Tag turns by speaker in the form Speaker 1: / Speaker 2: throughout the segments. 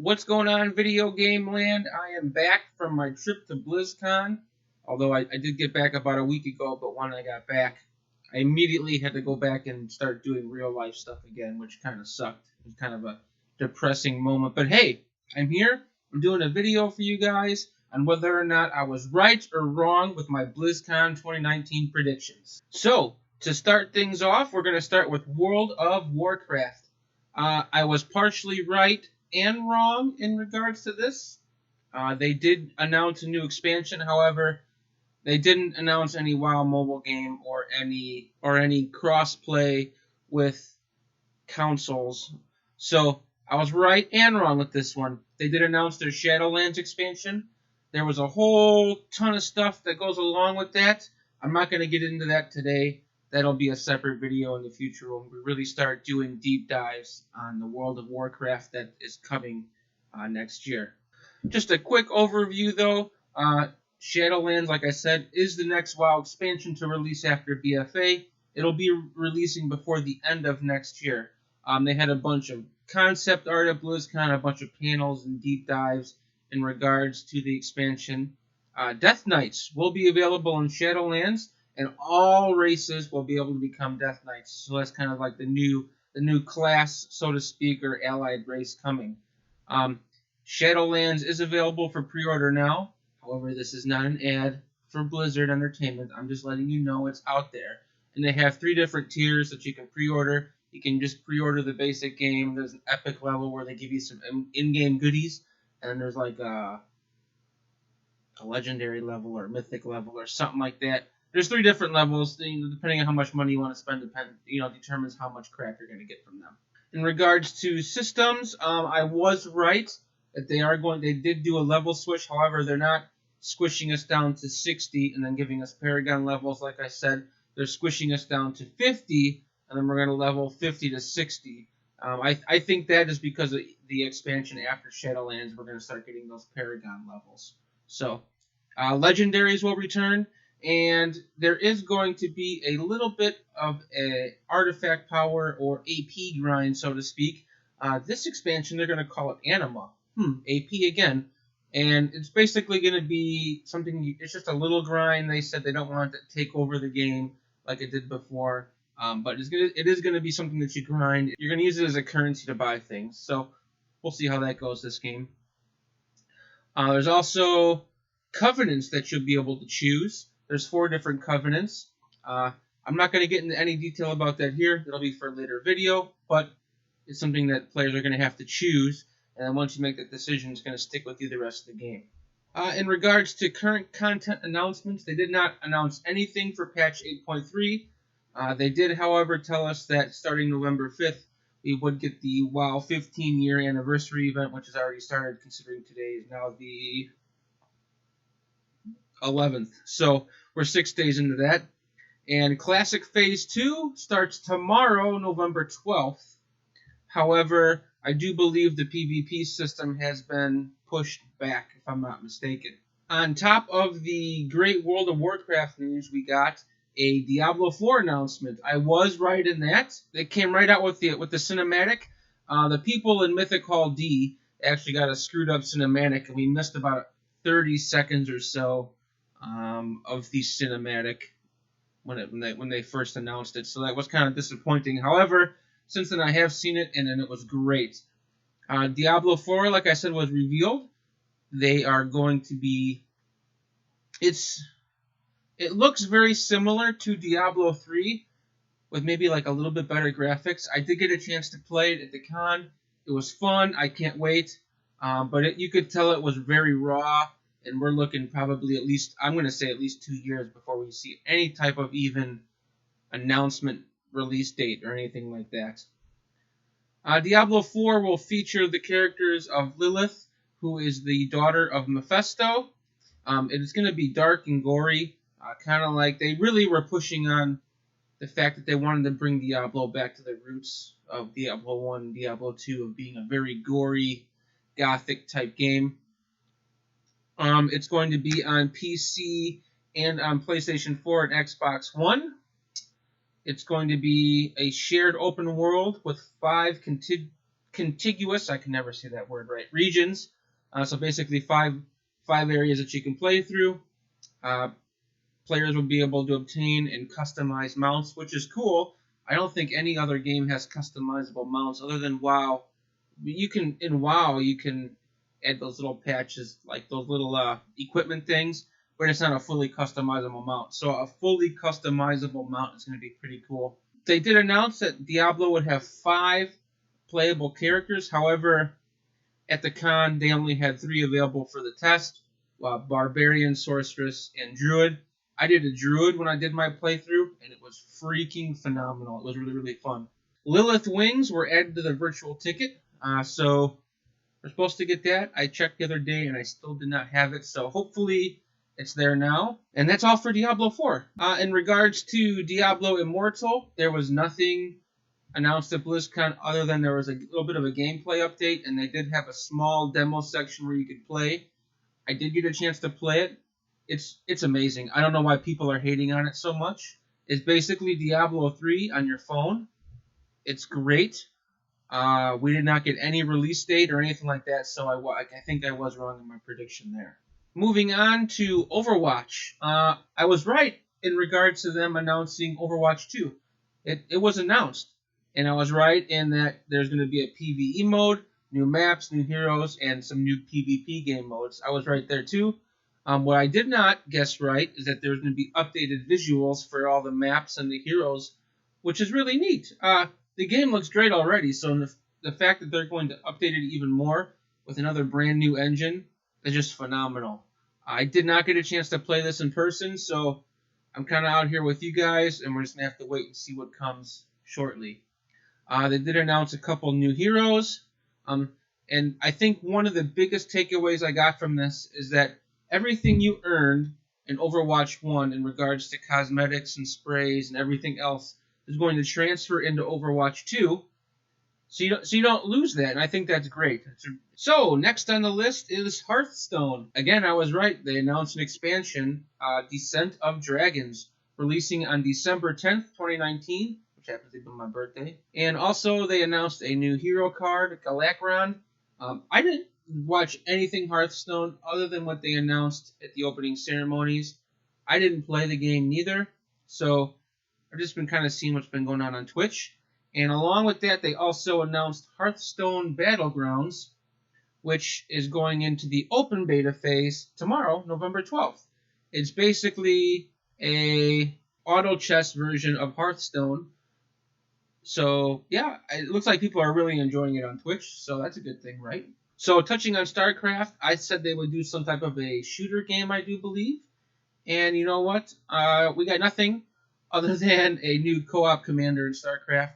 Speaker 1: What's going on, video game land? I am back from my trip to Blizzcon. Although I did get back about a week ago, but when I got back, I immediately had to go back and start doing real life stuff again, which kind of sucked. It was kind of a depressing moment. But hey, I'm here. I'm doing a video for you guys on whether or not I was right or wrong with my BlizzCon 2019 predictions. So, to start things off, we're going to start with World of Warcraft. I was partially right and wrong in regards to this. They did announce a new expansion, however, they didn't announce any WoW mobile game or any crossplay with consoles. So I was right and wrong with this one. They did announce their Shadowlands expansion. There was a whole ton of stuff that goes along with that. I'm not going to get into that today. That'll be a separate video in the future when we really start doing deep dives on the World of Warcraft that is coming next year. Just a quick overview, though. Shadowlands, like I said, is the next WoW expansion to release after BFA. It'll be releasing before the end of next year. They had a bunch of concept art at BlizzCon, a bunch of panels and deep dives in regards to the expansion. Death Knights will be available in Shadowlands, and all races will be able to become Death Knights. So that's kind of like the new class, so to speak, or allied race coming. Shadowlands is available for pre-order now. However, this is not an ad for Blizzard Entertainment. I'm just letting you know it's out there. And they have 3 different tiers that you can pre-order. You can just pre-order the basic game. There's an epic level where they give you some in-game goodies. And then there's like a legendary level or mythic level or something like that. There's 3 different levels. Depending on how much money you want to spend, determines how much crap you're going to get from them. In regards to systems, I was right that they did do a level switch. However, they're not squishing us down to 60 and then giving us Paragon levels. Like I said, they're squishing us down to 50, and then we're going to level 50 to 60. I think that is because of the expansion after Shadowlands. We're going to start getting those Paragon levels. So, legendaries will return, and there is going to be a little bit of a artifact power or AP grind, so to speak. This expansion, they're going to call it Anima. AP again. And it's basically going to be something, it's just a little grind. They said they don't want it to take over the game like it did before. But it is going to be something that you grind. You're going to use it as a currency to buy things. So we'll see how that goes this game. There's also covenants that you'll be able to choose. There's 4 different covenants. I'm not going to get into any detail about that here. That'll be for a later video. But it's something that players are going to have to choose. And then once you make that decision, it's going to stick with you the rest of the game. In regards to current content announcements, they did not announce anything for patch 8.3. They did, however, tell us that starting November 5th, we would get the WoW 15-year anniversary event, which has already started, considering today is now the 11th. So we're 6 days into that. And Classic Phase 2 starts tomorrow, November 12th. However, I do believe the PvP system has been pushed back, if I'm not mistaken. On top of the great World of Warcraft news, we got a Diablo 4 announcement. I was right in that. They came right out with the cinematic. The people in Mythic Hall D actually got a screwed up cinematic, and we missed about 30 seconds or so of the cinematic when they first announced it. So that was kind of disappointing. However, since then I have seen it, and it was great. Diablo 4, like I said, was revealed. They are going to be... It looks very similar to Diablo 3, with maybe like a little bit better graphics. I did get a chance to play it at the con. It was fun. I can't wait. But you could tell it was very raw, and we're looking probably at least 2 years before we see any type of even announcement, release date, or anything like that. Diablo 4 will feature the characters of Lilith, who is the daughter of Mephisto. It is going to be dark and gory, kind of like they really were pushing on the fact that they wanted to bring Diablo back to the roots of Diablo 1 and Diablo 2 of being a very gory, gothic type game. It's going to be on PC and on PlayStation 4 and Xbox One. It's going to be a shared open world with 5 contiguous, I can never say that word right, regions. So basically five areas that you can play through. Players will be able to obtain and customize mounts, which is cool. I don't think any other game has customizable mounts other than WoW. In WoW you can add those little patches, like those little equipment things, but it's not a fully customizable mount. So a fully customizable mount is going to be pretty cool. They did announce that Diablo would have 5 playable characters. However, at the con they only had 3 available for the test: Barbarian, Sorceress, and Druid. I did a Druid when I did my playthrough, and it was freaking phenomenal. It was really, really fun. Lilith Wings were added to the virtual ticket, so we're supposed to get that. I checked the other day, and I still did not have it, so hopefully it's there now. And that's all for Diablo 4. In regards to Diablo Immortal, there was nothing announced at BlizzCon other than there was a little bit of a gameplay update, and they did have a small demo section where you could play. I did get a chance to play it. It's amazing. I don't know why people are hating on it so much. It's basically Diablo 3 on your phone. It's great. We did not get any release date or anything like that, so I think I was wrong in my prediction there. Moving on to Overwatch. I was right in regards to them announcing Overwatch 2. It was announced, and I was right in that there's going to be a PvE mode, new maps, new heroes, and some new PvP game modes. I was right there too. What I did not guess right is that there's going to be updated visuals for all the maps and the heroes, which is really neat. The game looks great already, so the fact that they're going to update it even more with another brand new engine is just phenomenal. I did not get a chance to play this in person, so I'm kind of out here with you guys, and we're just going to have to wait and see what comes shortly. They did announce a couple new heroes, and I think one of the biggest takeaways I got from this is that everything you earned in Overwatch 1 in regards to cosmetics and sprays and everything else is going to transfer into Overwatch 2, so you don't lose that, and I think that's great. So, next on the list is Hearthstone. Again, I was right. They announced an expansion, Descent of Dragons, releasing on December 10th, 2019, which happens to be my birthday. And also, they announced a new hero card, Galakron. I didn't watch anything Hearthstone other than what they announced at the opening ceremonies. I didn't play the game neither, so I've just been kind of seeing what's been going on Twitch. And along with that, they also announced Hearthstone Battlegrounds, which is going into the open beta phase tomorrow, November 12th. It's basically a auto chess version of Hearthstone. So, yeah, it looks like people are really enjoying it on Twitch, so that's a good thing, right? So, touching on StarCraft, I said they would do some type of a shooter game, I do believe. And you know what? We got nothing other than a new co-op commander in StarCraft.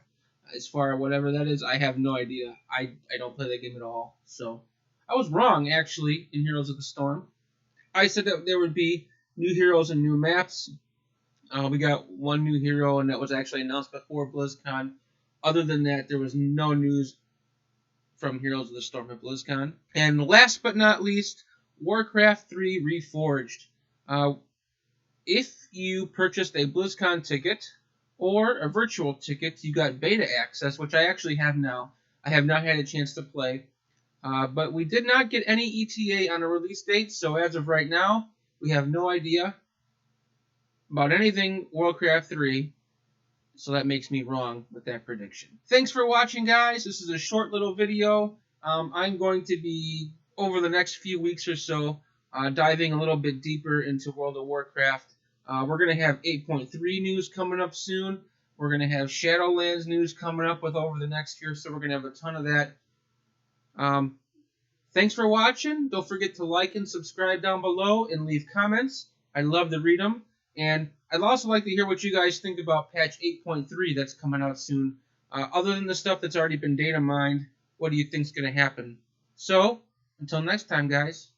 Speaker 1: As far as whatever that is, I have no idea. I don't play that game at all. So, I was wrong, actually, in Heroes of the Storm. I said that there would be new heroes and new maps. We got one new hero, and that was actually announced before BlizzCon. Other than that, there was no news from Heroes of the Storm at BlizzCon. And last but not least, Warcraft 3 Reforged. If you purchased a BlizzCon ticket or a virtual ticket, you got beta access, which I actually have now. I have not had a chance to play. But we did not get any ETA on a release date, so as of right now, we have no idea about anything Warcraft 3. So that makes me wrong with that prediction. Thanks for watching, guys. This is a short little video. I'm going to be, over the next few weeks or so, diving a little bit deeper into World of Warcraft. We're going to have 8.3 news coming up soon. We're going to have Shadowlands news coming up with over the next year, so we're going to have a ton of that. Thanks for watching. Don't forget to like and subscribe down below and leave comments. I'd love to read them. And I'd also like to hear what you guys think about patch 8.3 that's coming out soon. Other than the stuff that's already been data mined, what do you think's going to happen? So, until next time, guys.